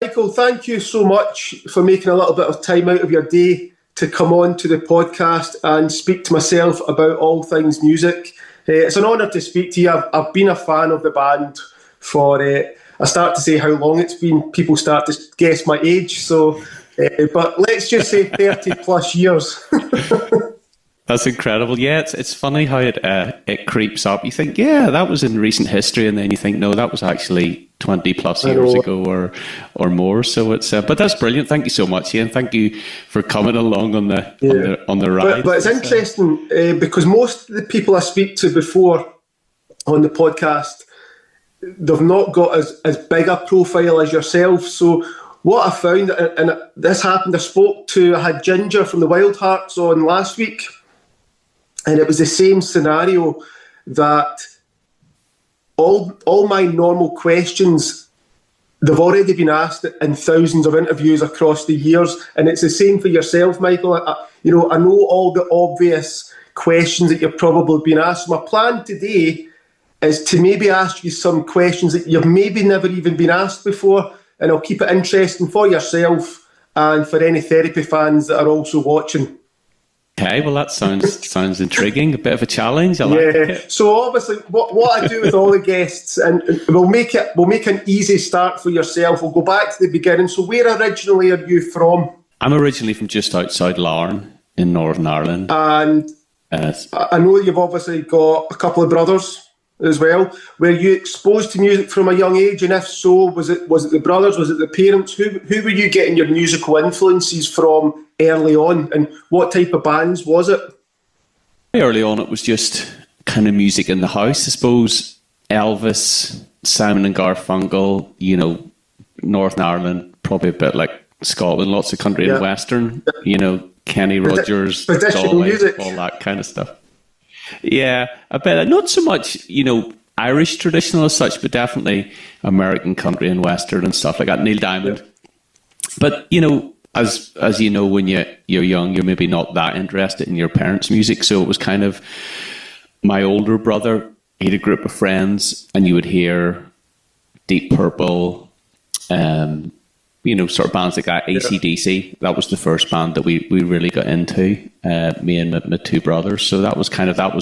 Michael, thank you so much for making a little bit of time out of your day to come on to the podcast and speak to myself about all things music. It's an honour to speak to you. I've been a fan of the band for, I start to say how long it's been, people start to guess my age, so, but let's just say 30 plus years. That's incredible. Yeah, it's funny how it creeps up. You think, yeah, that was in recent history, and then you think, no, that was actually 20 plus years ago or more. So it's but that's brilliant. Thank you so much, Ian. Thank you for coming along on the ride. But it's interesting because most of the people I speak to before on the podcast, they've not got as big a profile as yourself. So what I found, and this happened, I had Ginger from the Wild Hearts on last week. And it was the same scenario, that all my normal questions, they've already been asked in thousands of interviews across the years. And it's the same for yourself, Michael. I know all the obvious questions that you've probably been asked. My plan today is to maybe ask you some questions that you've maybe never even been asked before. And I'll keep it interesting for yourself and for any therapy fans that are also watching. Okay, well that sounds intriguing. A bit of a challenge. I like it. So obviously, what I do with all the guests, and we'll make an easy start for yourself. We'll go back to the beginning. So where originally are you from? I'm originally from just outside Larne in Northern Ireland, and I know you've obviously got a couple of brothers as well. Were you exposed to music from a young age, and if so, was it the brothers? Was it the parents? Who were you getting your musical influences from early on, and what type of bands was it? Early on, it was just kind of music in the house, I suppose. Elvis, Simon and Garfunkel, Northern Ireland, probably a bit like Scotland, lots of country and western, Kenny Rogers, traditional music, all that kind of stuff. Yeah, I bet not so much, Irish traditional as such, but definitely American country and western and stuff like that. Neil Diamond. Yeah. But as you know, when you're young, you're maybe not that interested in your parents' music. So it was kind of my older brother. He had a group of friends, and you would hear Deep Purple, sort of bands like that. AC/DC. That was the first band that we really got into. Me and my two brothers. So that was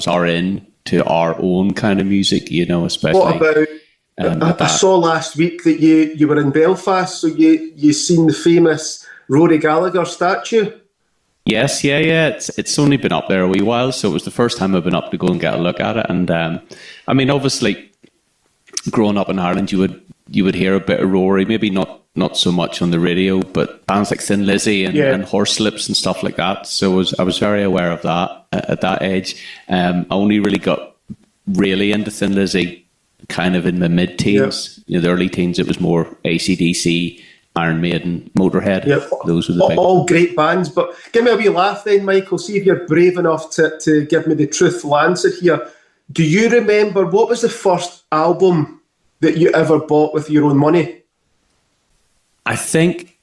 our in to our own kind of music. Especially. What about? I saw last week that you were in Belfast, so you seen the famous Rory Gallagher statue? Yes, yeah. It's only been up there a wee while, so it was the first time I've been up to go and get a look at it. And obviously, growing up in Ireland, you would hear a bit of Rory, maybe not so much on the radio, but bands like Thin Lizzy and Horselips and stuff like that. So I was very aware of that at that age. I only really got really into Thin Lizzy kind of in my mid-teens. The early teens, it was more AC/DC, Iron Maiden, Motorhead. Yep. Those were the big... All great bands, but give me a wee laugh then, Michael. See if you're brave enough to give me the truthful answer here. Do you remember, what was the first album that you ever bought with your own money? I think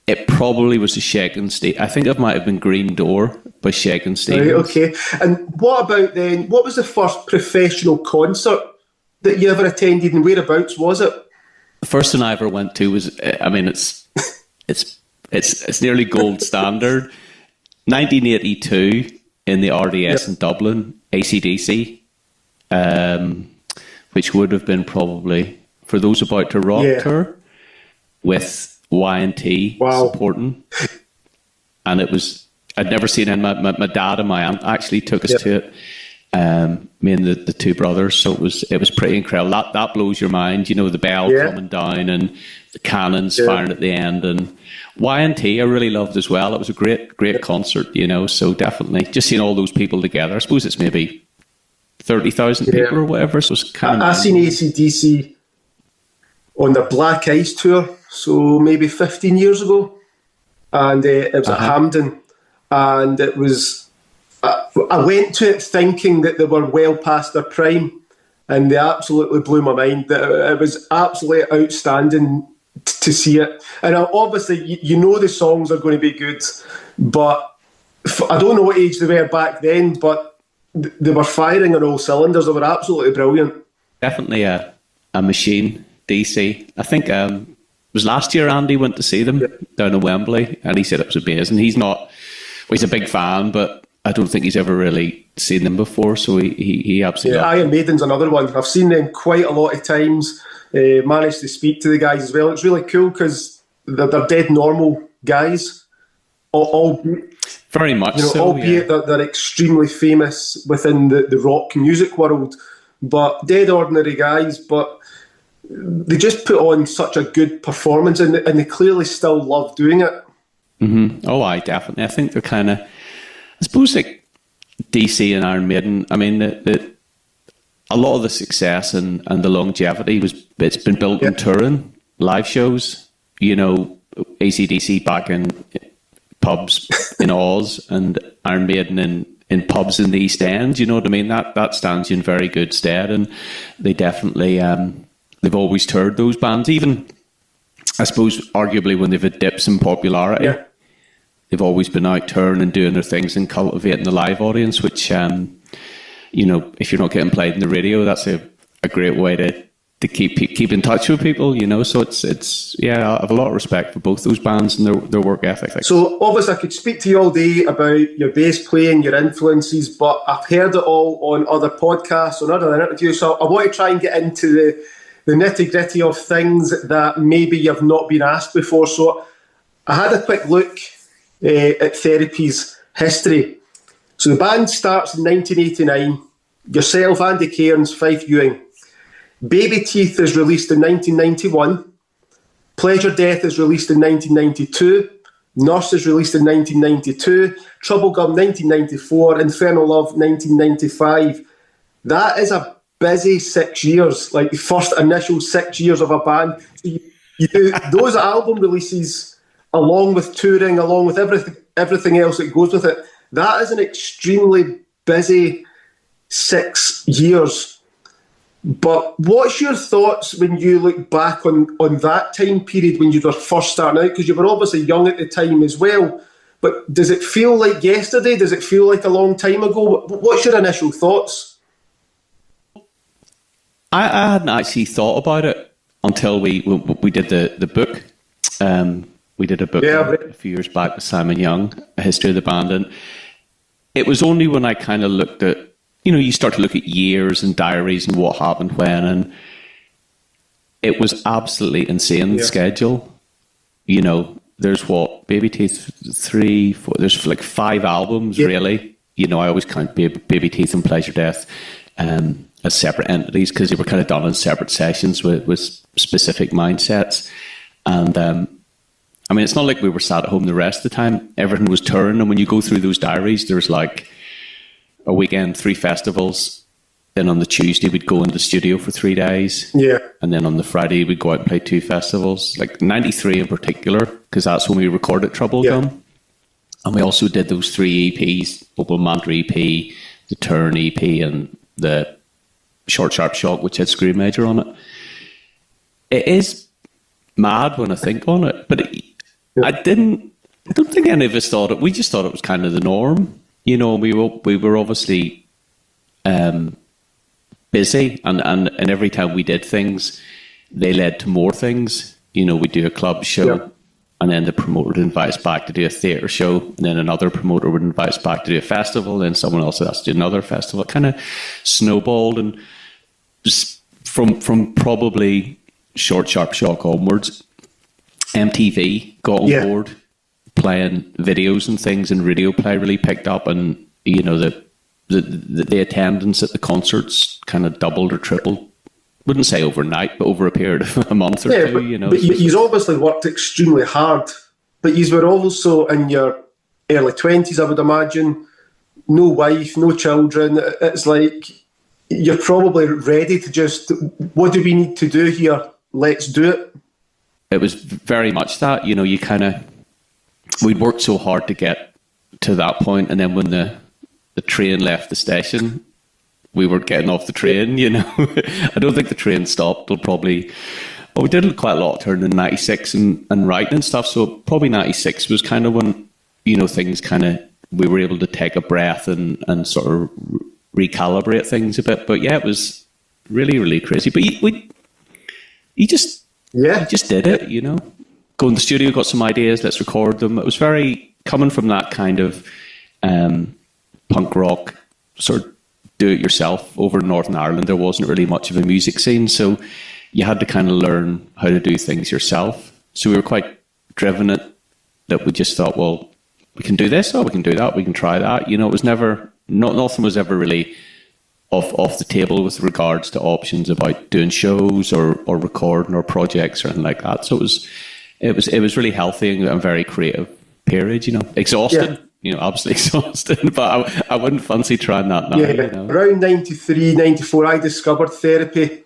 it probably was a Shakin' Stevens. I think it might have been Green Door by Shakin' Stevens. Right, okay. And what about then, what was the first professional concert that you ever attended, and whereabouts was it? The first one I ever went to was, it's nearly gold standard. 1982 in the RDS in Dublin, AC/DC, which would have been probably For Those About to Rock tour with Y&T supporting. And it was, I'd never seen it. My dad and my aunt actually took us to it. Me and the two brothers, so it was pretty incredible. That blows your mind, the bell coming down and the cannons firing at the end, and Y&T I really loved as well. It was a great concert, so definitely just seeing all those people together. I suppose it's maybe 30,000 people or whatever, so it's kind of... I seen AC/DC on the Black Ice tour, so maybe 15 years ago, and it was at Hampden, and it was... I went to it thinking that they were well past their prime, and they absolutely blew my mind. It was absolutely outstanding to see it. And obviously, the songs are going to be good, but I don't know what age they were back then, but they were firing on all cylinders. They were absolutely brilliant. Definitely a machine, DC. I think was last year Andy went to see them down in Wembley, and he said it was amazing. He's a big fan, but I don't think he's ever really seen them before, so he absolutely... Yeah, Iron Maiden's another one. I've seen them quite a lot of times, managed to speak to the guys as well. It's really cool because they're dead normal guys, all very much so, albeit they're extremely famous within the rock music world, but dead ordinary guys, but they just put on such a good performance, and they clearly still love doing it. Mm-hmm. Oh, I definitely. I think they're kind of, I suppose, like DC and Iron Maiden. I mean, a lot of the success and the longevity it's been built on touring, live shows. You know, AC/DC back in pubs in Oz, and Iron Maiden in pubs in the East End. You know what I mean? That stands you in very good stead, and they definitely they've always toured, those bands. Even, I suppose, arguably when they've had dips in popularity, they've always been out touring and doing their things and cultivating the live audience, which, you know, if you're not getting played in the radio, that's a great way to keep in touch with people, you know. So it's I have a lot of respect for both those bands and their work ethic. So obviously I could speak to you all day about your bass playing, your influences, but I've heard it all on other podcasts, on other interviews, so I want to try and get into the nitty-gritty of things that maybe you've not been asked before. So I had a quick look at Therapy's history. So the band starts in 1989. Yourself, Andy Cairns, Fife Ewing. Baby Teeth is released in 1991. Pleasure Death is released in 1992. Nurse is released in 1992. Troublegum 1994. Infernal Love 1995. That is a busy 6 years, like the first initial 6 years of a band. So you do those album releases along with touring, along with everything else that goes with it. That is an extremely busy 6 years. But what's your thoughts when you look back on that time period when you were first starting out? Because you were obviously young at the time as well. But does it feel like yesterday? Does it feel like a long time ago? What's your initial thoughts? I hadn't actually thought about it until we did the book. We did a book a few years back with Simon Young, A History of the Band, and it was only when I kind of looked at, you know, you start to look at years and diaries and what happened when, and it was absolutely insane, the schedule. You know, there's Baby Teeth 3, 4, there's like 5 albums really. You know, I always count Baby Teeth and Pleasure Death as separate entities because they were kind of done in separate sessions with specific mindsets. And I mean, it's not like we were sat at home the rest of the time. Everything was touring, and when you go through those diaries, there's like a weekend, 3 festivals. Then on the Tuesday, we'd go into the studio for 3 days. Yeah. And then on the Friday, we'd go out and play 2 festivals, like 93 in particular, because that's when we recorded Troublegum. Yeah. And we also did those 3 EPs, Open Mantra EP, the Turn EP, and the Short Sharp Shock, which had Scream Major on it. It is mad when I think on it, but I don't think any of us thought it. We just thought it was kind of the norm. You know, we were obviously busy, and every time we did things, they led to more things. You know, we'd do a club show, and then the promoter would invite us back to do a theatre show, and then another promoter would invite us back to do a festival, then someone else would ask to do another festival. It kind of snowballed, and just from probably Short Sharp Shock onwards, MTV got on board, playing videos and things, and radio play really picked up, and you know the attendance at the concerts kind of doubled or tripled. Wouldn't say overnight, but over a period of a month or two. You know, but you've obviously worked extremely hard. But you were also in your early 20s, I would imagine. No wife, no children. It's like you're probably ready to just, what do we need to do here? Let's do it. It was very much that. You know, we'd worked so hard to get to that point, and then when the train left the station, we were getting off the train, you know. I don't think the train stopped till probably, we did quite a lot of turning in 96 and writing and stuff, so probably 96 was kind of when, you know, things kind of, we were able to take a breath and sort of recalibrate things a bit. But yeah, it was really, really crazy. But you just, Yeah. We just did it, you know. Go in the studio, got some ideas, let's record them. It was very, coming from that kind of punk rock, sort of do-it-yourself over in Northern Ireland, there wasn't really much of a music scene, so you had to kind of learn how to do things yourself. So we were quite driven at that. We just thought, well, we can do this, or we can do that, we can try that. You know, it was never, nothing was ever really off the table with regards to options about doing shows or recording or projects or anything like that. So it was really healthy and a very creative period, you know. Exhausted, you know, absolutely exhausted, but I wouldn't fancy trying that now. Yeah, you know? Around 93, 94, I discovered therapy.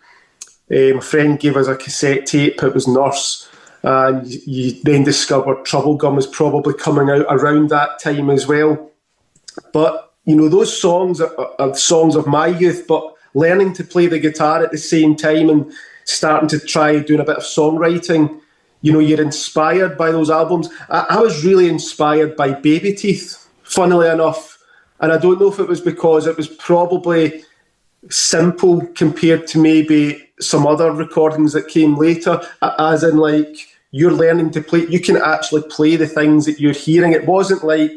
My friend gave us a cassette tape, it was Nurse, and you then discovered Troublegum was probably coming out around that time as well. But, you know, those songs are songs of my youth, but learning to play the guitar at the same time and starting to try doing a bit of songwriting, you know, you're inspired by those albums. I was really inspired by Baby Teeth, funnily enough. And I don't know if it was because it was probably simple compared to maybe some other recordings that came later, as in like you're learning to play, you can actually play the things that you're hearing. It wasn't like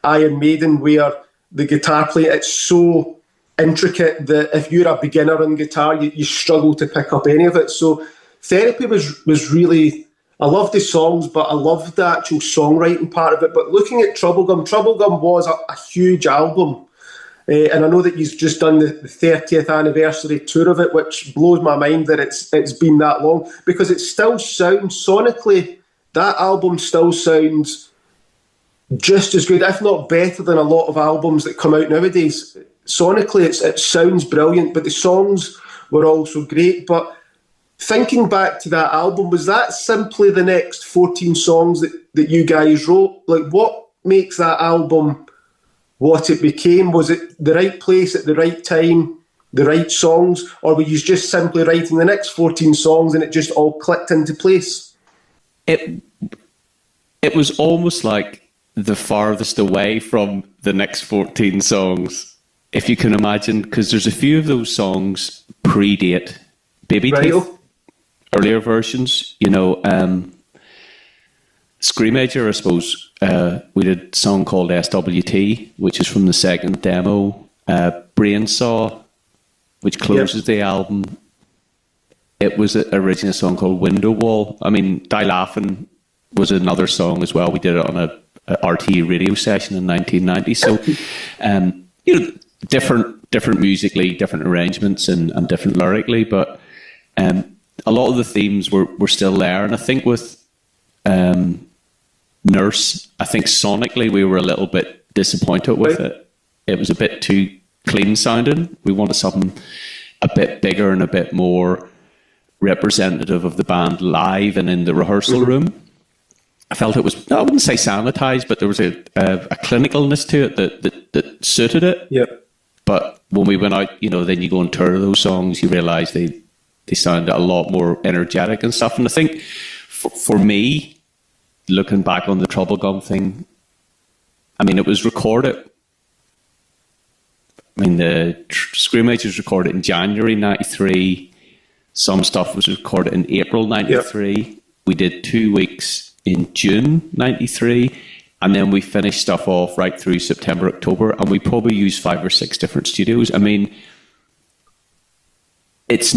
Iron Maiden where the guitar play, it's so intricate that if you're a beginner on guitar, you struggle to pick up any of it. So therapy was really, I loved the songs, but I loved the actual songwriting part of it. But looking at Troublegum was a huge album. And I know that you've just done the 30th anniversary tour of it, which blows my mind that it's been that long, because it still sounds, sonically, that album still sounds just as good, if not better than a lot of albums that come out nowadays. Sonically, it sounds brilliant, but the songs were also great. But thinking back to that album, was that simply the next 14 songs that you guys wrote? Like, what makes that album what it became? Was it the right place at the right time, the right songs, or were you just simply writing the next 14 songs and it just all clicked into place? It was almost like the farthest away from the next 14 songs, if you can imagine, because there's a few of those songs predate Baby Teeth. Earlier versions, you know, Screamager, I suppose, we did a song called SWT, which is from the second demo. Brainsaw, which closes the album. It was originally a song called Window Wall. I mean, Die Laughing was another song as well. We did it on a RTE radio session in 1990. So, you know, different musically, different arrangements and different lyrically, but a lot of the themes were still there. And I think with Nurse, I think sonically we were a little bit disappointed with it. It was a bit too clean sounding. We wanted something a bit bigger and a bit more representative of the band live and in the rehearsal room. I felt it was, I wouldn't say sanitized, but there was a clinicalness to it that suited it. Yeah. But when we went out, you know, then you go and tour those songs, you realise they sound a lot more energetic and stuff. And I think for me, looking back on the Troublegum thing, I mean, it was recorded. I mean, the Screamager was recorded in January 93. Some stuff was recorded in April 93. Yep. We did 2 weeks in June 93. And then we finished stuff off right through September, October. And we probably used 5 or 6 different studios. I mean, it's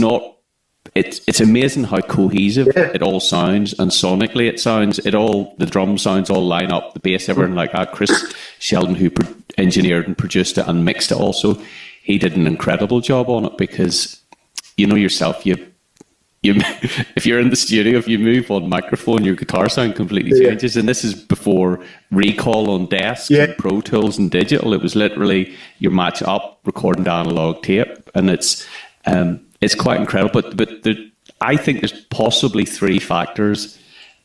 amazing how cohesive it all sounds, and sonically it sounds, the drum sounds all line up, the bass, everything like that. Chris Sheldon, who engineered and produced it and mixed it also, he did an incredible job on it, because you know yourself, you if you're in the studio, if you move one microphone, your guitar sound completely changes. And this is before recall on desk, and Pro Tools and digital. It was literally you match up, recording to analog tape, and it's quite incredible. But I think there's possibly 3 factors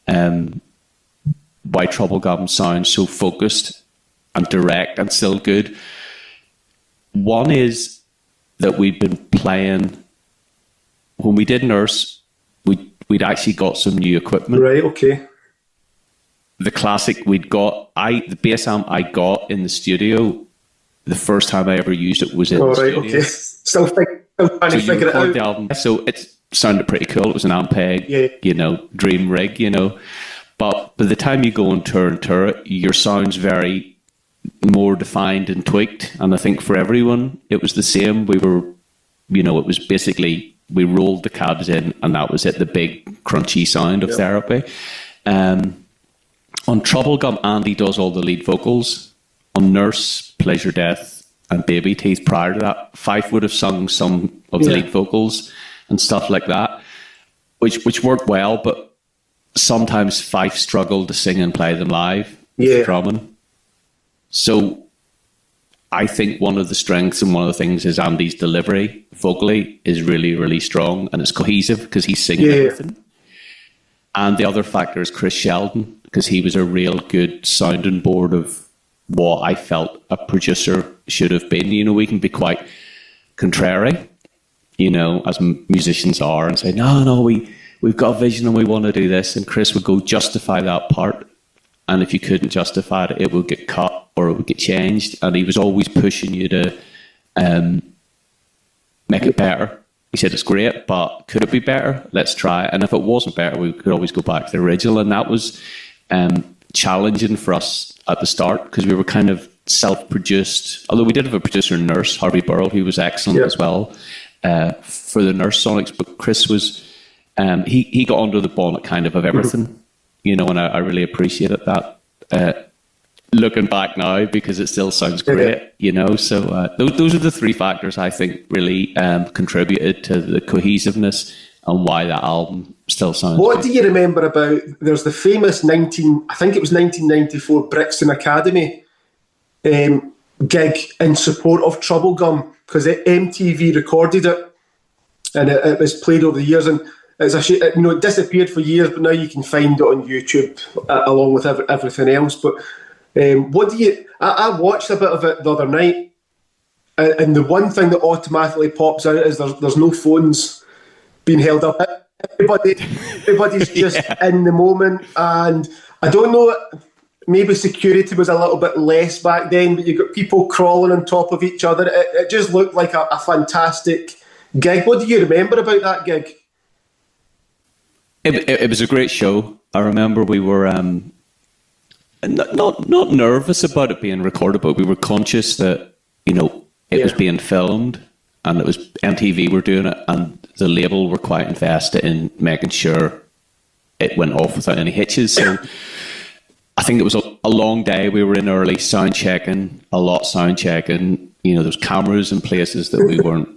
why Troublegum sounds so focused and direct and still good. One is that we'd been playing, when we did Nurse, we'd actually got some new equipment. Right, okay. The classic the bass amp I got in the studio, the first time I ever used it was in the studio. Okay. Still trying to figure it out. The album. So sounded pretty cool. It was an Ampeg, you know, dream rig, you know. But by the time you go on tour it, your sound's very more defined and tweaked. And I think for everyone, it was the same. We were, you know, it was basically, we rolled the cabs in and that was it, the big crunchy sound of Therapy. On Troublegum, Andy does all the lead vocals. On Nurse, Pleasure, Death, and Baby Teeth prior to that, Fife would have sung some of the lead vocals and stuff like that, which worked well, but sometimes Fife struggled to sing and play them live with drumming. So I think one of the strengths and one of the things is Andy's delivery vocally is really, really strong, and it's cohesive because he's singing everything. And the other factor is Chris Sheldon, because he was a real good sounding board of what I felt a producer should have been. You know, we can be quite contrary, you know, as musicians are, and say, no, we've got a vision and we want to do this. And Chris would go justify that part. And if you couldn't justify it, it would get cut or it would get changed. And he was always pushing you to make it better. He said, it's great, but could it be better? Let's try it. And if it wasn't better, we could always go back to the original. And that was challenging for us at the start because we were kind of self-produced. Although we did have a producer in Nurse, Harvey Burrell, who was excellent as well for the Nurse Sonics. But Chris was, he got under the bonnet kind of everything, you know, and I really appreciated that. Looking back now, because it still sounds great, you know. So those are the three factors I think really contributed to the cohesiveness and why that album still sounds What good. do you remember about, there's the famous 1994 Brixton Academy gig in support of Troublegum, because MTV recorded it and it was played over the years, and it's it disappeared for years, but now you can find it on YouTube along with everything else. But what do you? I watched a bit of it the other night, and the one thing that automatically pops out is there's no phones being held up. Everybody's just in the moment, and I don't know. Maybe security was a little bit less back then, but you got people crawling on top of each other. It just looked like a fantastic gig. What do you remember about that gig? It was a great show. I remember we were not nervous about it being recorded, but we were conscious that, you know, it was being filmed and it was MTV were doing it, and the label were quite invested in making sure it went off without any hitches. So I think it was a long day. We were in early, sound checking, a lot sound checking. You know, there's cameras in places that we weren't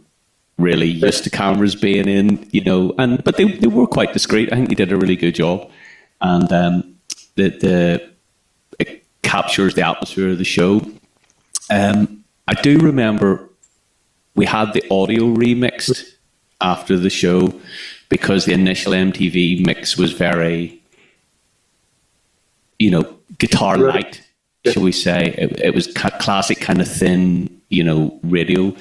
really used to cameras being in, you know, but they were quite discreet. I think they did a really good job, and it captures the atmosphere of the show. I do remember we had the audio remixed after the show because the initial MTV mix was very, you know, guitar light, shall we say. It was classic kind of thin, you know, radio.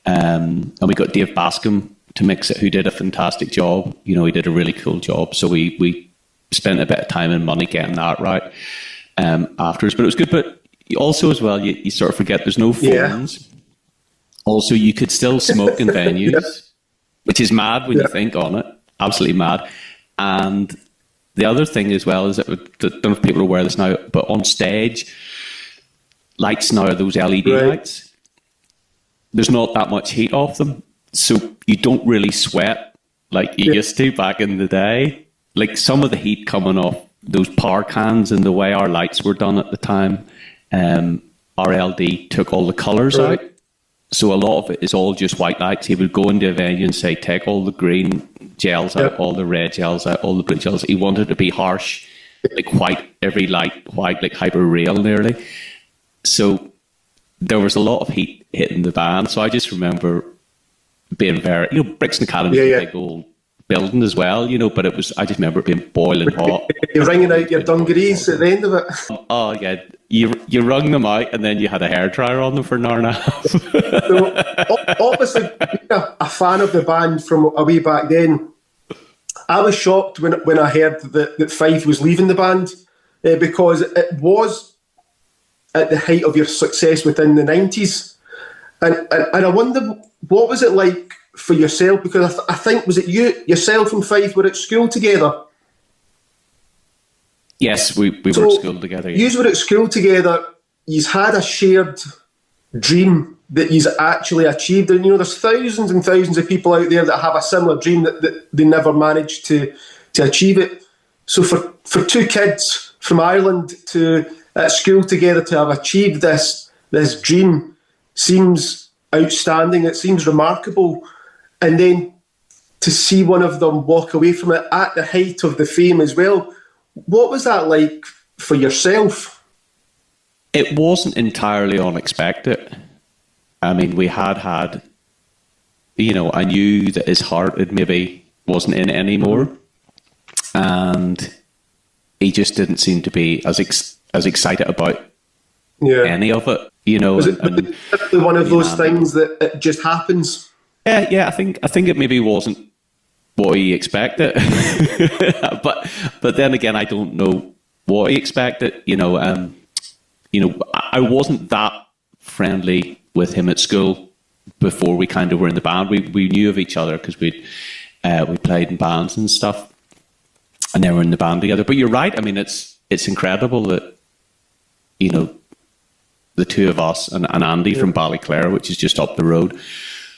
And we got Dave Bascom to mix it, who did a fantastic job. You know, he did a really cool job. So we spent a bit of time and money getting that right afterwards. But it was good. But also as well, you sort of forget there's no phones. Yeah. Also, you could still smoke in venues, which is mad when you think on it. Absolutely mad. And the other thing as well is that, I don't know if people are aware of this now, but on stage, lights now are those LED lights. There's not that much heat off them, so you don't really sweat like you used to back in the day. Like some of the heat coming off those power cans and the way our lights were done at the time, RLD took all the colours out. So a lot of it is all just white lights. He would go into a venue and say, take all the green gels out, all the red gels out, all the blue gels. He wanted it to be harsh, like white, every light white, like hyper real nearly. So there was a lot of heat hitting the band. So I just remember being very, you know, Brixton Academy is a big old building as well, you know, but I just remember it being boiling hot. You're wringing out your dungarees at the end of it. Oh yeah, you wrung them out and then you had a hairdryer on them for an hour and a half. So, obviously, being a fan of the band from a way back then, I was shocked when I heard that Fife was leaving the band because it was at the height of your success within the 90s. And I wonder, what was it like for yourself? Because I think, was it yourself and Fife were at school together? Yes, we were at school together. Yeah. You were at school together. You've had a shared dream that you've actually achieved. And, there's thousands and thousands of people out there that have a similar dream that they never managed to achieve it. So for two kids from Ireland at school together to have achieved this dream seems outstanding. It seems remarkable. And then to see one of them walk away from it at the height of the fame as well. What was that like for yourself? It wasn't entirely unexpected. I mean, we had, I knew that his heart maybe wasn't in it anymore. And he just didn't seem to be as excited about any of it, Was it one of those things that it just happens? Yeah, I think it maybe wasn't what he expected. but then again, I don't know what he expected. I wasn't that friendly with him at school before we kind of were in the band. We knew of each other because we played in bands and stuff, and they were in the band together. But you're right. I mean, it's incredible that the two of us and Andy from Ballyclare, which is just up the road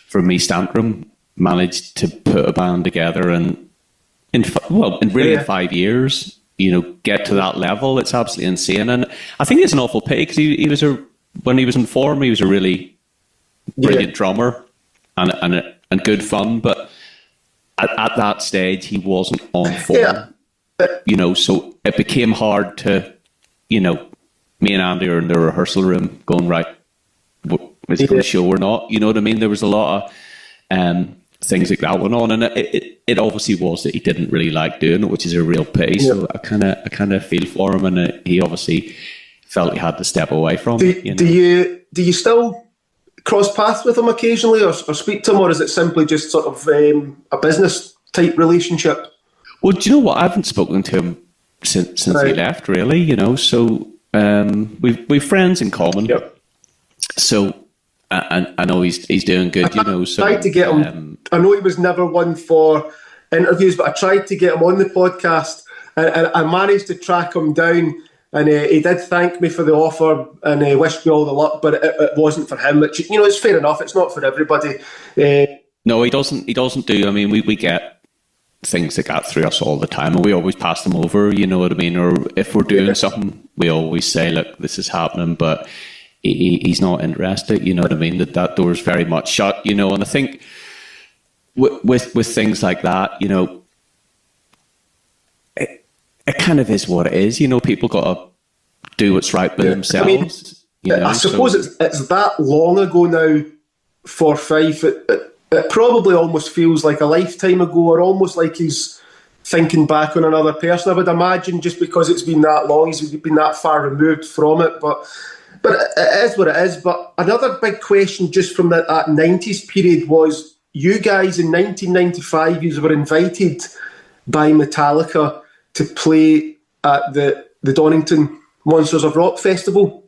from me, Stantrum, managed to put a band together and in 5 years, get to that level. It's absolutely insane. And I think it's an awful pity because when he was in form, he was a really brilliant drummer and good fun. But at that stage, he wasn't on form. So it became hard to, me and Andy are in the rehearsal room going, right, is it going to show or not? You know what I mean? There was a lot of things like that went on, and it obviously was that he didn't really like doing it, which is a real pity. So I kind of feel for him, and he obviously felt he had to step away from it. Do you still cross paths with him occasionally, or speak to him, or is it simply just sort of a business type relationship? Well, do you know what? I haven't spoken to him since he left, really. So we've friends in common. Yep. So. And I know he's doing good, So I tried to get him. I know he was never one for interviews, but I tried to get him on the podcast, and I managed to track him down. And he did thank me for the offer and wished me all the luck, but it wasn't for him. Which it's fair enough. It's not for everybody. No, he doesn't. He doesn't do. I mean, we get things like that through us all the time, and we always pass them over. You know what I mean? Or if we're doing something, we always say, "Look, this is happening," but. He's not interested, you know what I mean? That door's very much shut, And I think with things like that, it kind of is what it is. People got to do what's right by themselves. I suppose it's that long ago now for Fife. It probably almost feels like a lifetime ago, or almost like he's thinking back on another person. I would imagine just because it's been that long, he's been that far removed from it, But it is what it is. But another big question just from that 90s period was, you guys in 1995, you were invited by Metallica to play at the Donington Monsters of Rock Festival.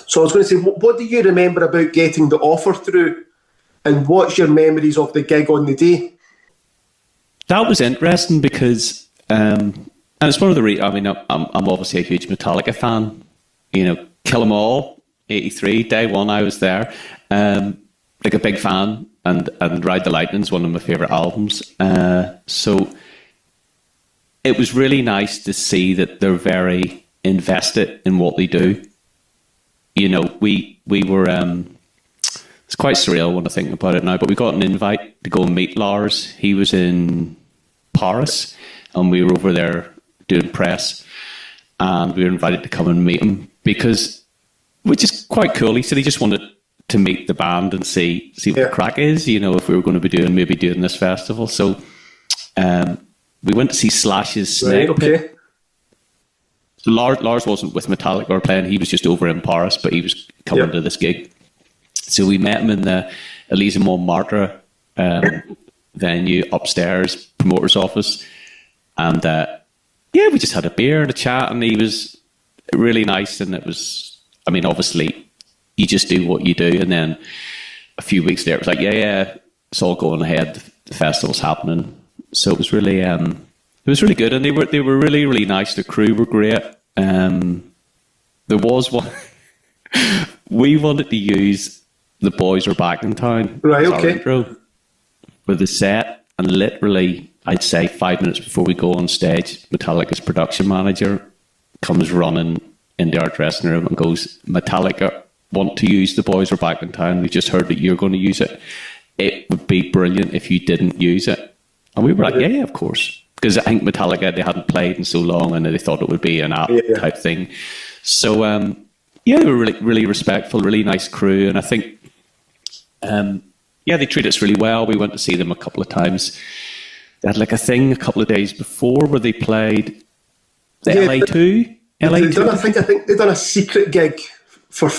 So I was going to say, what do you remember about getting the offer through, and what's your memories of the gig on the day? That was interesting because, and it's one of the reasons, I mean, I'm obviously a huge Metallica fan, Kill 'Em All, 83, day one I was there. Like a big fan, and Ride the Lightning's one of my favourite albums. So it was really nice to see that they're very invested in what they do. We were, it's quite surreal when I think about it now, but we got an invite to go and meet Lars. He was in Paris, and we were over there doing press, and we were invited to come and meet him. Which is quite cool. He said he just wanted to meet the band and see what the crack is, if we were going to be doing this festival. So we went to see Slash's Snake. Right, okay. So Lars wasn't with Metallica or playing. He was just over in Paris, but he was coming to this gig. So we met him in the Elisa Montmartre venue upstairs, promoter's office. And we just had a beer and a chat, and he was really nice. And it was, I mean, obviously you just do what you do, and then a few weeks later it was like, it's all going ahead. The festival's happening, so it was really good, and they were really, really nice. The crew were great. There was one we wanted to use "The Boys Are Back in Town" right? as Okay. our intro for the set, and literally, I'd say 5 minutes before we go on stage, Metallica's production manager comes running into our dressing room and goes, "Metallica want to use "The Boys Are Back in Town. We just heard that you're going to use it. It would be brilliant if you didn't use it." And we were like, yeah, of course. Because I think Metallica, they hadn't played in so long and they thought it would be an app type thing. So, they were really, really respectful, really nice crew. And I think, they treated us really well. We went to see them a couple of times. They had like a thing a couple of days before where they played the LA2. I think they'd done a secret gig for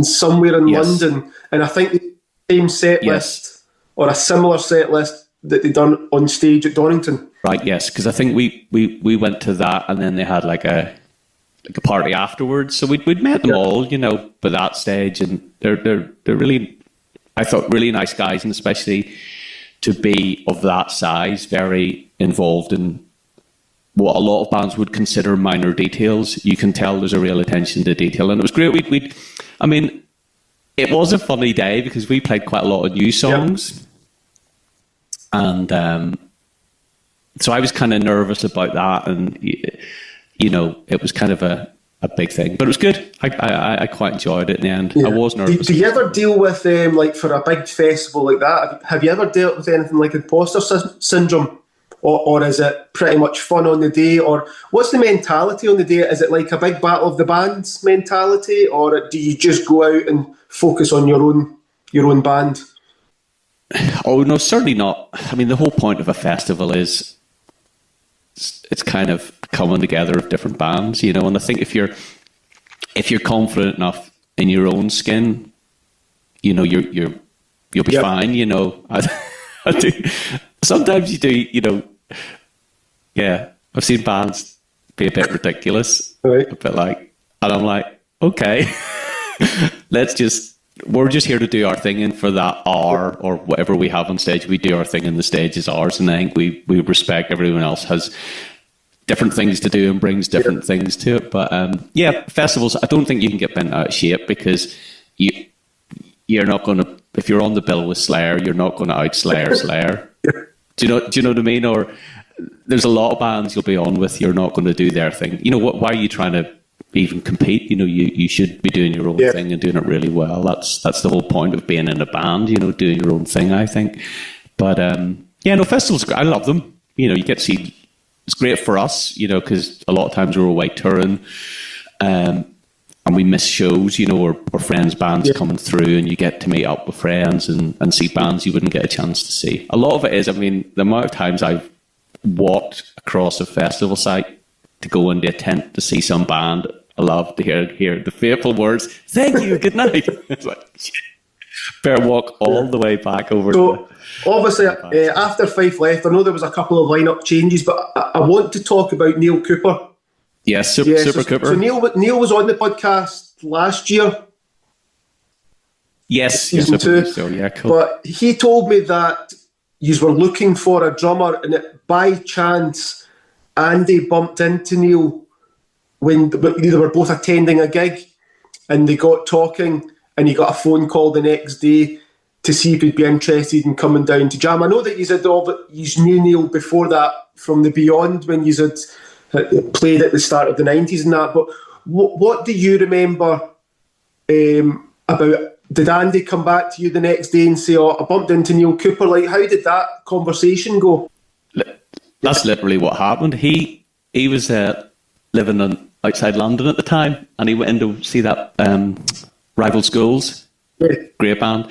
somewhere in London. And I think the same set list or a similar set list that they'd done on stage at Donington. Right, yes, because I think we went to that, and then they had like a party afterwards. So we'd met them all, by that stage, and they're really, I thought, really nice guys, and especially to be of that size, very involved in what a lot of bands would consider minor details. You can tell there's a real attention to detail, and it was great. It was a funny day because we played quite a lot of new songs, and so I was kind of nervous about that, and it was kind of a big thing, but it was good. I quite enjoyed it in the end. I was nervous. Do you ever deal with like for a big festival like that? Have you ever dealt with anything like imposter syndrome, or is it pretty much fun on the day? Or what's the mentality on the day? Is it like a big battle of the bands mentality, or do you just go out and focus on your own band? Oh no, certainly not. I mean, the whole point of a festival is it's kind of coming together of different bands, and I think if you're confident enough in your own skin, you'll be fine. I do. Sometimes you do. I've seen bands be a bit ridiculous, right? A bit like, and I'm like, okay, we're just here to do our thing, and for that hour or whatever we have on stage, we do our thing, and the stage is ours. And I think we respect everyone else has different things to do and brings different things to it. But festivals, I don't think you can get bent out of shape, because you're not going to, if you're on the bill with Slayer, you're not going to out Slayer. Do you know what I mean? Or there's a lot of bands you'll be on with, you're not going to do their thing. Why are you trying to even compete? You should be doing your own thing and doing it really well. That's the whole point of being in a band, doing your own thing, I think. But festivals, I love them. You get to see, it's great for us, because a lot of times we're away touring, and we miss shows, or friends' bands coming through, and you get to meet up with friends and see bands you wouldn't get a chance to see. A lot of it is, the amount of times I've walked across a festival site to go into a tent to see some band, I love to hear the fateful words, "Thank you, good night." It's like, shit. Better walk all the way back over. So, obviously, after Fife left, I know there was a couple of lineup changes, but I want to talk about Neil Cooper. Yes, Super Cooper. So Neil was on the podcast last year. Yes, season 2. So, yeah, cool. But he told me that you were looking for a drummer, and that by chance Andy bumped into Neil when they were both attending a gig, and they got talking, and he got a phone call the next day to see if he'd be interested in coming down to jam. I know that you knew Neil before that from the Beyond, when you had played at the start of the 90s and that, but what do you remember about, did Andy come back to you the next day and say, "Oh, I bumped into Neil Cooper"? Like, how did that conversation go? That's literally what happened. He was living outside London at the time, and he went in to see that Rival Schools, great band.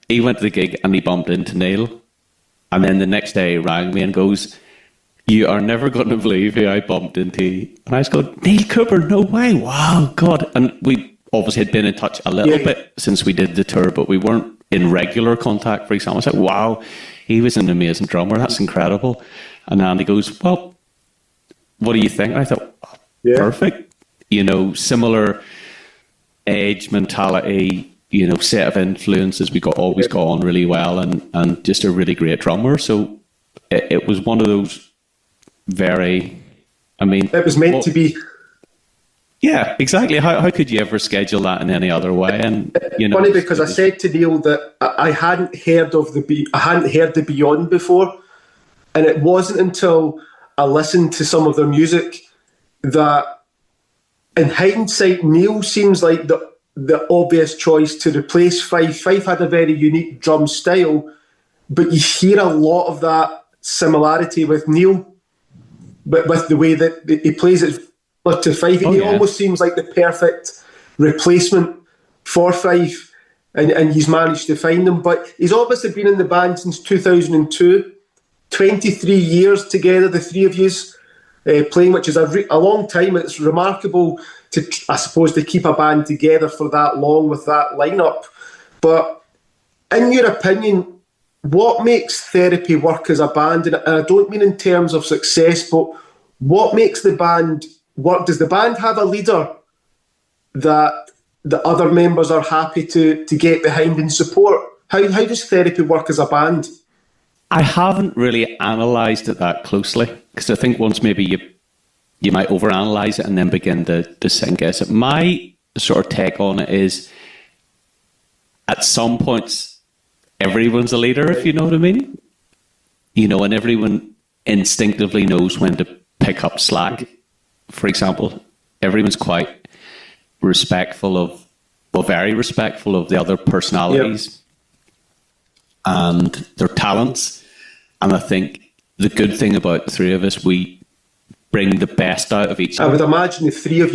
He went to the gig and he bumped into Neil, and then the next day he rang me and goes, "You are never going to believe who I bumped into." And I was going, "Neil Cooper, no way, wow, God." And we obviously had been in touch a little bit since we did the tour, but we weren't in regular contact, for example. I was like, wow, he was an amazing drummer, that's incredible. And Andy goes, "Well, what do you think?" And I thought, perfect. Similar age, mentality, set of influences. We always got on really well, and just a really great drummer. So it was one of those very, it was meant to be. Yeah, exactly. How could you ever schedule that in any other way? And funny, because I said to Neil that I hadn't heard the Beyond before, and it wasn't until I listened to some of their music that, in hindsight, Neil seems like the obvious choice to replace Fife. Fife had a very unique drum style, but you hear a lot of that similarity with Neil, but with the way that he plays it to Fife. He almost seems like the perfect replacement for Fife, and he's managed to find them. But he's obviously been in the band since 2002, 23 years together, the three of yous, playing, which is a long time. It's remarkable to keep a band together for that long with that lineup. But in your opinion, what makes Therapy work as a band? And I don't mean in terms of success, but what makes the band work? Does the band have a leader that the other members are happy to get behind and support? How does Therapy work as a band? I haven't really analysed it that closely, because I think once maybe you might overanalyze it and then begin to second guess it. My sort of take on it is, at some points, everyone's a leader, if you know what I mean. And everyone instinctively knows when to pick up slack. For example, everyone's quite very respectful of the other personalities and their talents. And I think the good thing about the three of us, we bring the best out of each other. I would imagine the three of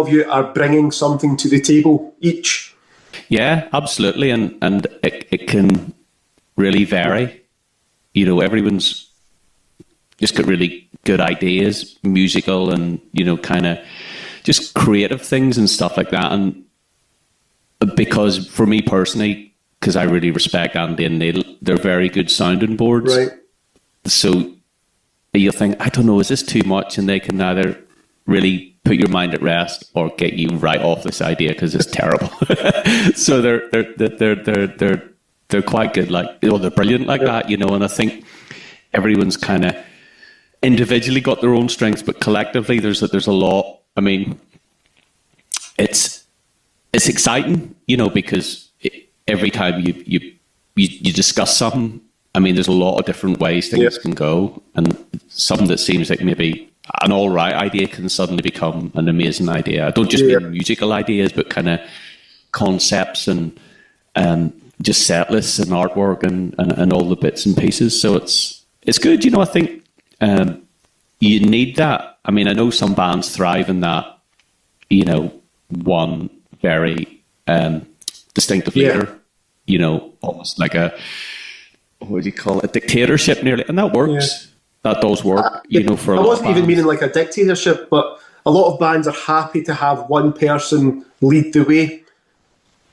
you are bringing something to the table each. Yeah, absolutely. And it can really vary. Everyone's just got really good ideas, musical and, kind of just creative things and stuff like that. And because for me personally, because I really respect Andy and Neil, they're very good sounding boards. Right. So you'll think, I don't know, is this too much? And they can either really put your mind at rest or get you right off this idea because it's terrible. So they're quite good, they're brilliant like that, and I think everyone's kind of individually got their own strengths, but collectively there's a lot. It's exciting, because every time you discuss something, there's a lot of different ways things can go, and something that seems like maybe an all right idea can suddenly become an amazing idea. I don't just mean musical ideas, but kind of concepts and just set lists and artwork and all the bits and pieces. So it's good, I think you need that. I know some bands thrive in that, one very distinctive leader, almost like a, what do you call it, a dictatorship nearly, and that works. Yeah. That does work, for a lot of bands. I wasn't even meaning like a dictatorship, but a lot of bands are happy to have one person lead the way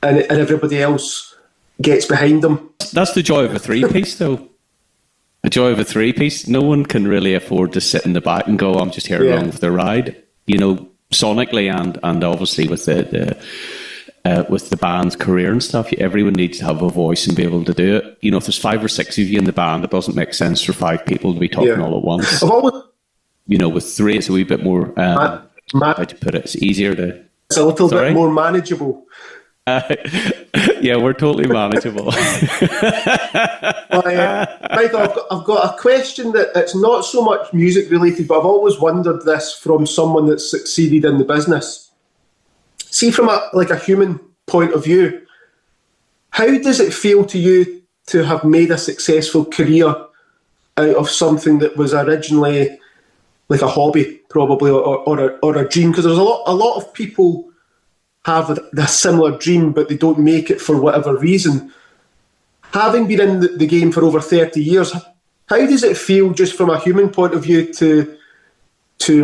and everybody else gets behind them. That's the joy of a three-piece, though. The joy of a three-piece. No one can really afford to sit in the back and go, I'm just here along for the ride. Sonically and obviously with the band's career and stuff, everyone needs to have a voice and be able to do it. If there's 5 or 6 of you in the band, it doesn't make sense for 5 people to be talking all at once. With 3, it's a wee bit more, how to put it, it's easiver to... It's a little bit more manageable. Yeah, we're totally manageable. Michael, I've got a question that's not so much music related, but I've always wondered this from someone that's succeeded in the business. See, from a human point of view, how does it feel to you to have made a successful career out of something that was originally like a hobby, probably, or a dream? Because there's a lot of people have a similar dream, but they don't make it for whatever reason. Having been in the game for over 30 years, how does it feel, just from a human point of view, to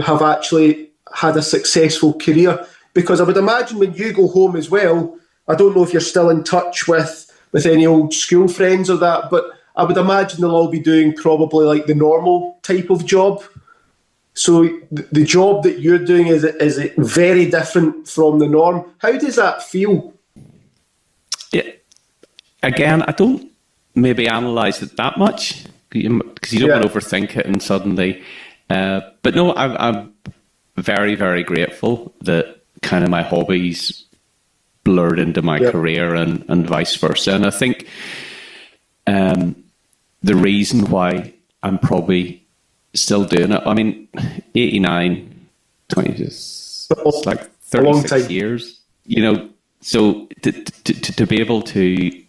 have actually had a successful career? Because I would imagine when you go home as well, I don't know if you're still in touch with any old school friends or that, but I would imagine they'll all be doing probably like the normal type of job. So the job that you're doing is very different from the norm. How does that feel? again, I don't maybe analyse it that much because you don't want to overthink it and suddenly. But no, I'm very, very grateful that kind of my hobbies blurred into my career and vice versa. And I think the reason why I'm probably still doing it, I mean, 89, 20, it's like 36 years, you know, so to be able to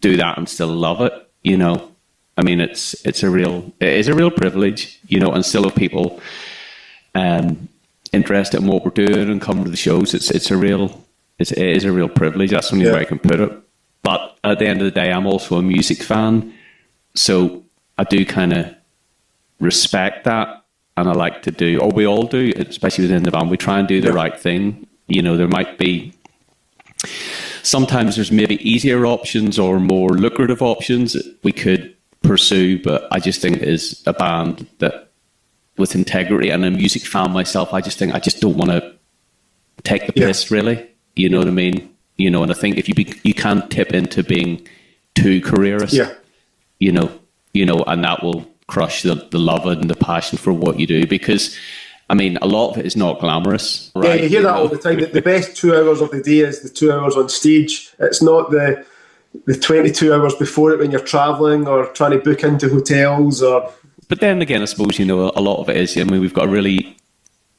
do that and still love it, you know, I mean, it is a real privilege, you know, and still have people interested in what we're doing and coming to the shows. It is a real privilege. That's the only way I can put it. But at the end of the day, I'm also a music fan, so I do kind of respect that, and I like to do, or we all do, especially within the band, we try and do the right thing. You know, there might be, sometimes there's maybe easier options or more lucrative options that we could pursue, but I just think as a band that with integrity, and a music fan myself, I just don't want to take the piss, really. You know what I mean? You know, and I think if you can't tip into being too careerist, you know, and that will crush the love and the passion for what you do, because I mean, a lot of it is not glamorous. Right? Yeah, you hear that all the time. The best 2 hours of the day is the 2 hours on stage. It's not the 22 hours before it when you're travelling or trying to book into hotels. But then again, I suppose, you know, a lot of it is, I mean, we've got a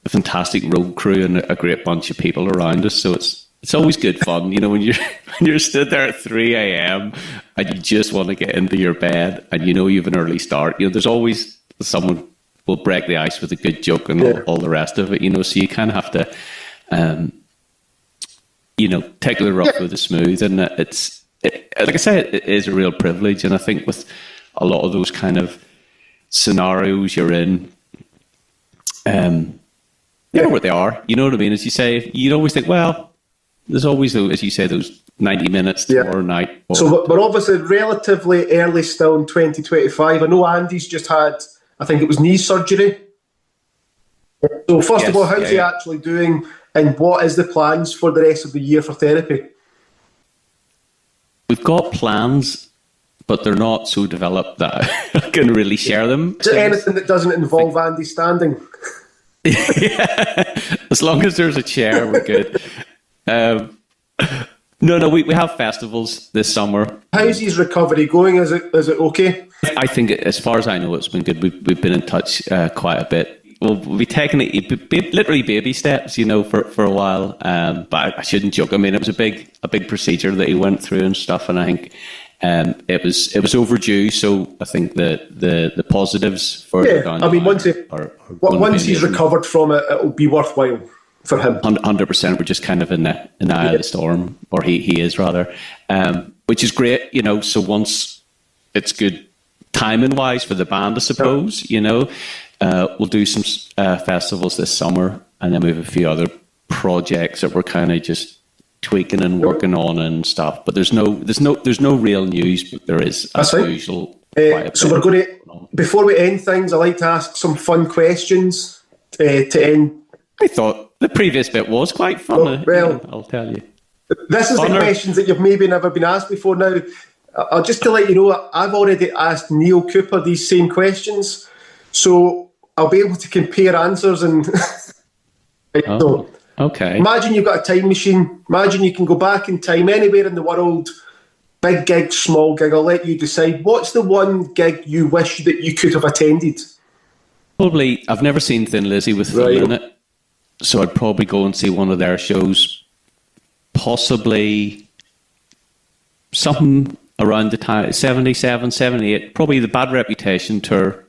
fantastic road crew and a great bunch of people around us, so it's always good fun, you know, when you're stood there at 3 a.m. and you just want to get into your bed and you know you have an early start. You know, there's always someone will break the ice with a good joke and all the rest of it, you know, so you kind of have to, you know, take the rough with the smooth. And like I say, it is a real privilege. And I think with a lot of those kind of scenarios you're in, you know what they are, you know what I mean? As you say, you'd always think, well, there's always, as you say, those 90 minutes tomorrow night. So we're obviously relatively early still in 2025. I know Andy's just had, I think it was knee surgery. So first of all, how's he actually doing, and what is the plans for the rest of the year for therapy? We've got plans, but they're not so developed that I can really share them. Is there anything that doesn't involve Andy standing? As long as there's a chair, we're good. No, we have festivals this summer. How's his recovery going? Is it okay? I think, as far as I know, it's been good. We've been in touch quite a bit. We'll be taking it literally baby steps, you know, for a while. But I shouldn't joke. I mean, it was a big procedure that he went through and stuff, and I think it was overdue. So I think the positives for I mean, once he's recovered from it, it'll be worthwhile for him. 100%. We're just kind of in the eye of the storm, or he is rather, which is great, you know. So once it's good timing wise for the band, I suppose, you know, we'll do some festivals this summer, and then we have a few other projects that we're kind of just tweaking and working on and stuff. But there's no real news, but there is, as usual. So we're going to, before we end things, I like to ask some fun questions to end. I thought the previous bit was quite fun. Well, I'll tell you. This is the questions that you've maybe never been asked before. Now, just to let you know, I've already asked Neil Cooper these same questions, so I'll be able to compare answers. And so, okay. Imagine you've got a time machine. Imagine you can go back in time anywhere in the world, big gig, small gig. I'll let you decide. What's the one gig you wish that you could have attended? Probably, I've never seen Thin Lizzy with Phil in it. So I'd probably go and see one of their shows, possibly something around the time, 77, 78, probably the Bad Reputation tour,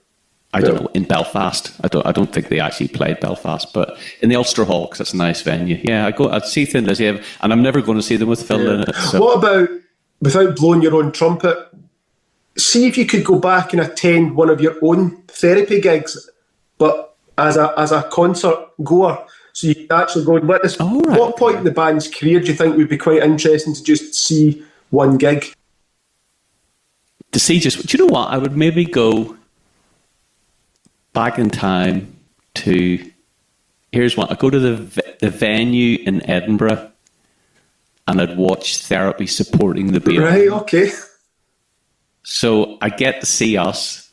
I don't know, in Belfast. I don't think they actually played Belfast, but in the Ulster Hall, because it's a nice venue. Yeah, I'd see Thin Lizzy, and I'm never going to see them with Phil in it. So. What about, without blowing your own trumpet, see if you could go back and attend one of your own therapy gigs, but as a concert goer, so you could actually go and witness. What point in the band's career do you think would be quite interesting to just see one gig? To see do you know what? I would maybe go back in time to, here's one. I go to the venue in Edinburgh and I'd watch Therapy supporting the band. Right, okay. So I get to see us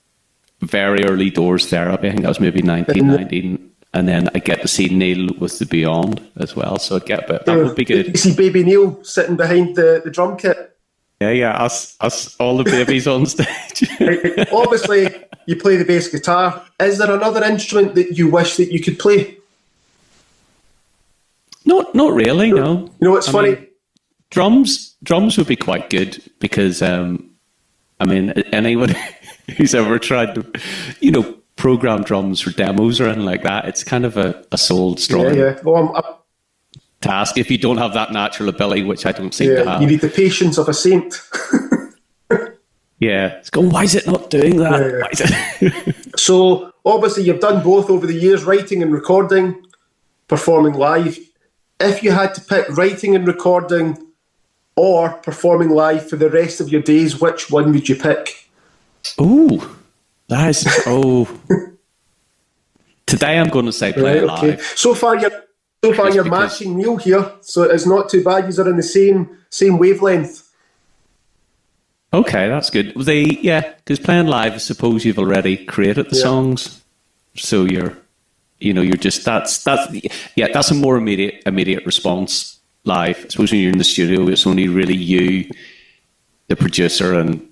very early doors Therapy. I think that was maybe 1919. And then I get to see Neil with the Beyond as well. So I get a bit, that would be good. You see baby Neil sitting behind the drum kit. Yeah, us all the babies on stage. Obviously, you play the bass guitar. Is there another instrument that you wish that you could play? Not really, no. You know what's funny? Drums would be quite good because, anyone who's ever tried to, program drums for demos or anything like that, it's kind of a soul-destroying task if you don't have that natural ability, which I don't seem to have. You need the patience of a saint. Yeah. It's going, why is it not doing that? Yeah. So, obviously, you've done both over the years, writing and recording, performing live. If you had to pick writing and recording or performing live for the rest of your days, which one would you pick? Ooh, today I'm going to say play it live. So far you're matching Neil here, so it's not too bad. You're in the same wavelength. Okay, that's good. Because playing live, I suppose you've already created the songs, so you're just that's a more immediate response live. I suppose when you're in the studio, it's only really you, the producer, and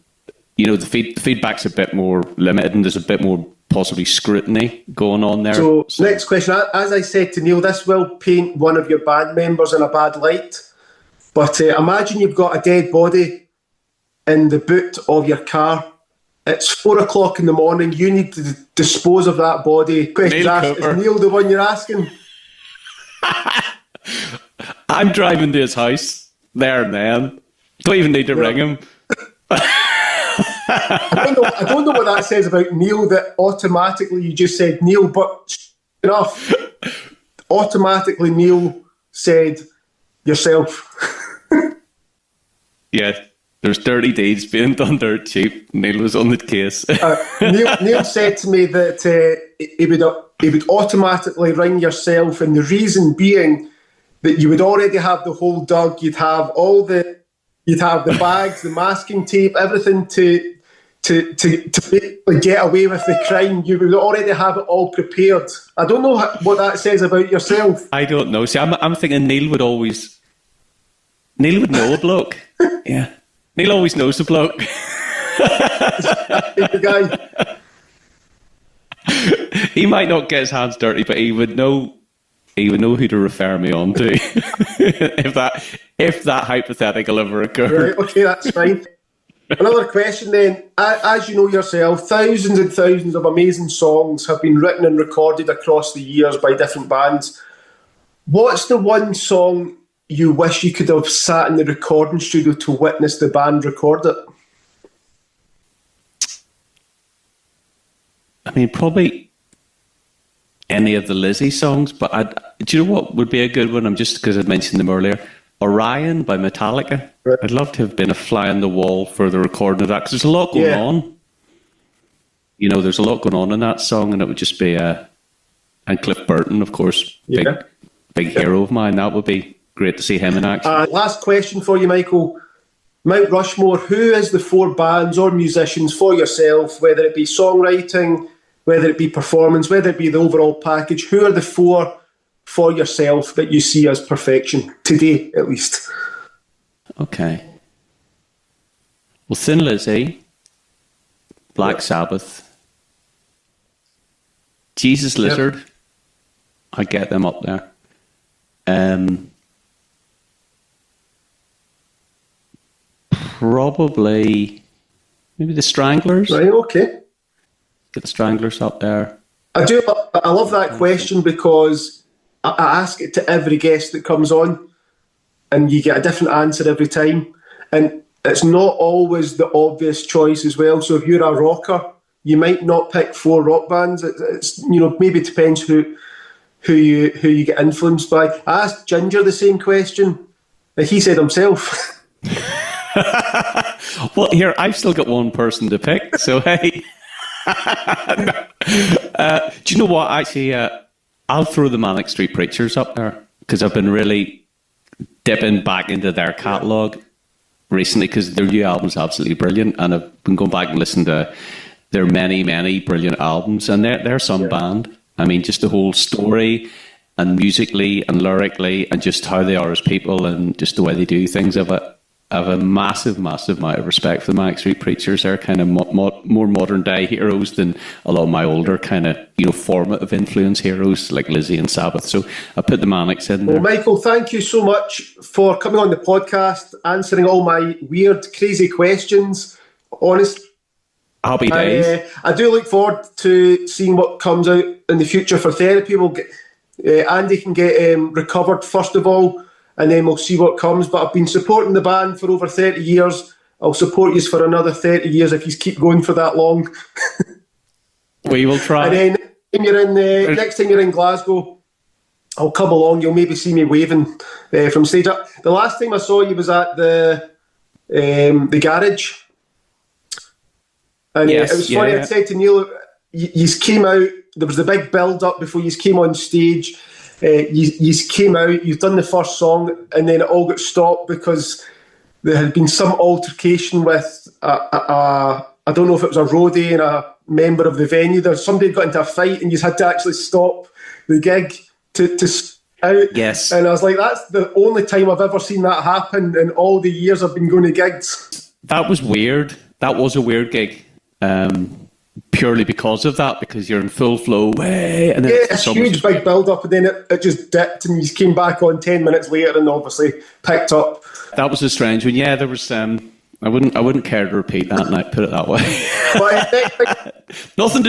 the feedback's a bit more limited, and there's a bit more possibly scrutiny going on there. So next question, as I said to Neil, this will paint one of your band members in a bad light, but imagine you've got a dead body in the boot of your car. It's 4:00 in the morning. You need to dispose of that body. Question asked, is Neil the one you're asking? I'm driving to his house there and then. Don't even need to ring him. I don't know what that says about Neil, that automatically you just said Neil, but enough. Automatically Neil said yourself. Yeah. There's dirty deeds being done dirt cheap. Neil was on the case. Neil said to me that he would automatically ring yourself, and the reason being that you would already have the whole dug. You'd have the bags, the masking tape, everything to basically get away with the crime. You would already have it all prepared. I don't know what that says about yourself. I don't know. See, I'm thinking Neil would know a bloke. Yeah. Neil always knows the bloke. The guy. He might not get his hands dirty, but he would know who to refer me on to if that hypothetical ever occurred. Right, okay, that's fine. Another question then. As you know yourself, thousands and thousands of amazing songs have been written and recorded across the years by different bands. What's the one song you wish you could have sat in the recording studio to witness the band record it? I mean, probably any of the Lizzie songs, but do you know what would be a good one? Just because I mentioned them earlier. Orion by Metallica. Right. I'd love to have been a fly on the wall for the recording of that, because there's a lot going on. There's a lot going on in that song, and it would just be and Cliff Burton, of course, big hero of mine. That would be great to see him in action. Last question for you, Michael. Mount Rushmore, who is the 4 bands or musicians for yourself, whether it be songwriting, whether it be performance, whether it be the overall package, who are the 4 for yourself that you see as perfection, today at least? Okay. Well, Thin Lizzy, Black Sabbath, Jesus Lizard, I get them up there. Probably maybe the Stranglers. Right, okay. Get the Stranglers up there. I love that question, because I ask it to every guest that comes on, and you get a different answer every time. And it's not always the obvious choice as well. So if you're a rocker, you might not pick 4 rock bands. It's maybe it depends who you get influenced by. I asked Ginger the same question, and he said himself. Well, here, I've still got one person to pick, so hey. Do you know what? Actually, I'll throw the Manic Street Preachers up there, because I've been really dipping back into their catalogue recently because their new album's absolutely brilliant, and I've been going back and listening to their many, many brilliant albums, and they're some band. I mean, just the whole story and musically and lyrically and just how they are as people and just the way they do things. I have a massive, massive amount of respect for the Manic Street Preachers. They're kind of more modern day heroes than a lot of my older kind of, formative influence heroes like Lizzie and Sabbath. So I put the Manics in there. Well, Michael, thank you so much for coming on the podcast, answering all my weird, crazy questions. Honestly, happy days. I do look forward to seeing what comes out in the future for therapy. Andy can get recovered first of all, and then we'll see what comes. But I've been supporting the band for over 30 years. I'll support you for another 30 years if you keep going for that long. We will try. And then next time you're in Glasgow, I'll come along. You'll maybe see me waving from stage. The last time I saw you was at the garage. And it was funny, I said to Neil, you came out, there was the big build-up before you came on stage. You came out, you've done the first song, and then it all got stopped because there had been some altercation with, I don't know if it was a roadie and a member of the venue. Somebody got into a fight and you had to actually stop the gig to out. Yes. And I was like, that's the only time I've ever seen that happen in all the years I've been going to gigs. That was weird. That was a weird gig. Purely because of that, because you're in full flow way, and then it's a huge big build up, and then it just dipped, and you came back on 10 minutes later, and obviously picked up. That was a strange one. Yeah, there was. I wouldn't care to repeat that night. Put it that way. Nothing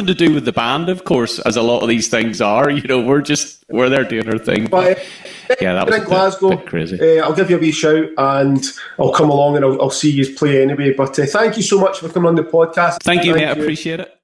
to do with the band, of course, as a lot of these things are. We're there doing our thing. But yeah, that was in Glasgow. Bit crazy. I'll give you a wee shout, and I'll come along and I'll see you play anyway. But thank you so much for coming on the podcast. Thank you, mate. I appreciate it.